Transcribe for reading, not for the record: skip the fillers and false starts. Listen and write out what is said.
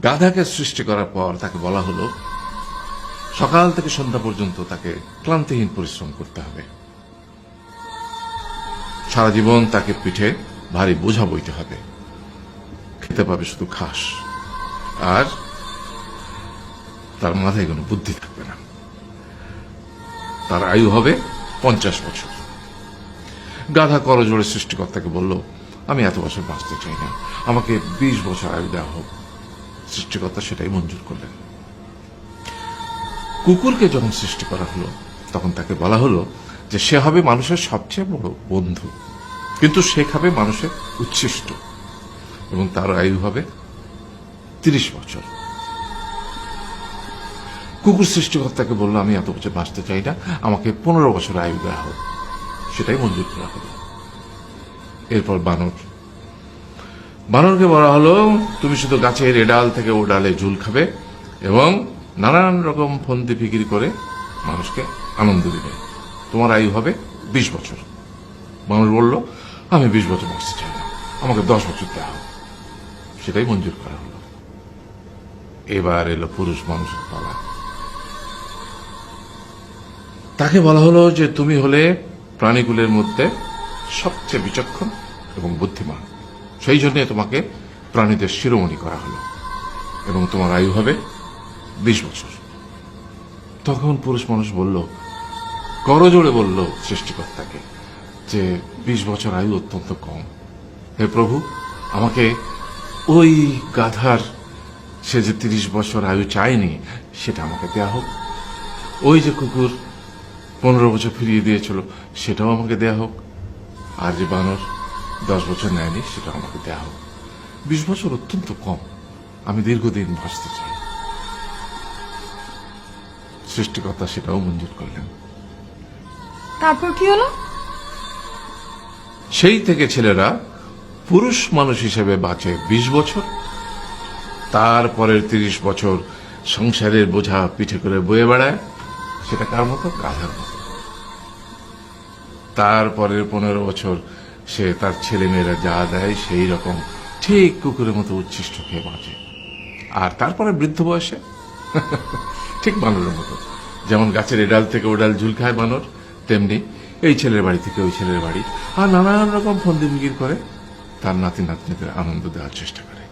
গাধাকে সৃষ্টি করার পর তাকে বলা হলো সকাল থেকে সন্ধ্যা পর্যন্ত তাকে ক্লান্তিহীন পরিশ্রম করতে হবে, সারা জীবন তাকে পিঠে ভারী বোঝা বইতে হবে, খেতে পাবে শুধু ঘাস, আর তার মাথায় কোনো বুদ্ধি থাকবে না। তার আয়ু হবে 50 বছর। গাধা করজোড়ে সৃষ্টিকর্তাকে বলল, আমি এত বছর বাঁচতে চাই না, আমাকে 20 বছর আয়ু দেওয়া হোক। সৃষ্টিকর্তা সেটাই মঞ্জুর করলেন। কুকুরকে যখন সৃষ্টি করা হলো তখন তাকে বলা হলো যে সে হবে মানুষের সবচেয়ে বড় বন্ধু, কিন্তু সে খাবে মানুষের উচ্ছিষ্ট, এবং তার আয়ু হবে 30 বছর। কুকুর সৃষ্টিকর্তাকে বলল, আমি এত বছর বাঁচতে চাই না, আমাকে 15 বছর আয়ু দেওয়া হোক। সেটাই মঞ্জুর করা হলো। এরপর বানরকে বলা হলো, তুমি শুধু গাছের এ ডাল থেকে ও ডালে ঝুল খাবে এবং নানান রকম ফন্দি ফিকির করে মানুষকে আনন্দ দিবে, তোমার আয়ু হবে 20 বছর। মানুষ বলল, আমি 20 বছর বাঁচতে চাই না, আমাকে 10 বছর দেওয়া হোক। সেটাই মঞ্জুর করা হলো। এবার এলো পুরুষ মানুষের পালা। তাকে বলা হলো যে তুমি হলে প্রাণীকুলের মধ্যে সবচেয়ে বিচক্ষণ এবং বুদ্ধিমান, সেই জন্য তোমাকে প্রাণীদের শিরোমণি করা হলো এবং তোমার আয়ু হবে 20 বছর। তখন পুরুষ মানুষ বলল, করজোড়ে বলল সৃষ্টিকর্তাকে যে 20 বছর আয়ু অত্যন্ত কম, হে প্রভু, আমাকে ওই গাধার সে যে 30 বছর আয়ু চায়নি সেটা আমাকে দেয়া হোক, ওই যে কুকুর 15 বছর ফিরিয়ে দিয়েছিল সেটাও আমাকে দেয়া হোক, আর যে বানর 10 বছর নেয়নি সেটাও আমাকে দেয়া হোক। 20 বছর অত্যন্ত কম, আমি দীর্ঘদিন বাঁচতে চাই। সৃষ্টিকর্তা সেটাও মঞ্জুর করলেন। তারপর কি হলো? সেই থেকে ছেলেরা পুরুষ মানুষ হিসেবে বাঁচে 20 বছর, তারপরের 30 বছর সংসারের বোঝা পিঠে করে বয়ে বেড়ায়, সেটা কার মতো? গাধার মতো। তারপরের 15 বছর সে তার ছেলে মেয়েরা যা দেয় সেই রকম ঠিক কুকুরের মতো উচ্ছিষ্ট খেয়ে বাঁচে। আর তারপরে বৃদ্ধ বয়সে ঠিক বানরের মতো, যেমন গাছের এডাল থেকে ওডাল ঝুল খায় বানর, তেমনি এই ছেলের বাড়ি থেকে ওই ছেলের বাড়ি, আর নানান রকম ফন্দি ফিকির করে তার নাতি নাতনিদের আনন্দ দেওয়ার চেষ্টা করে।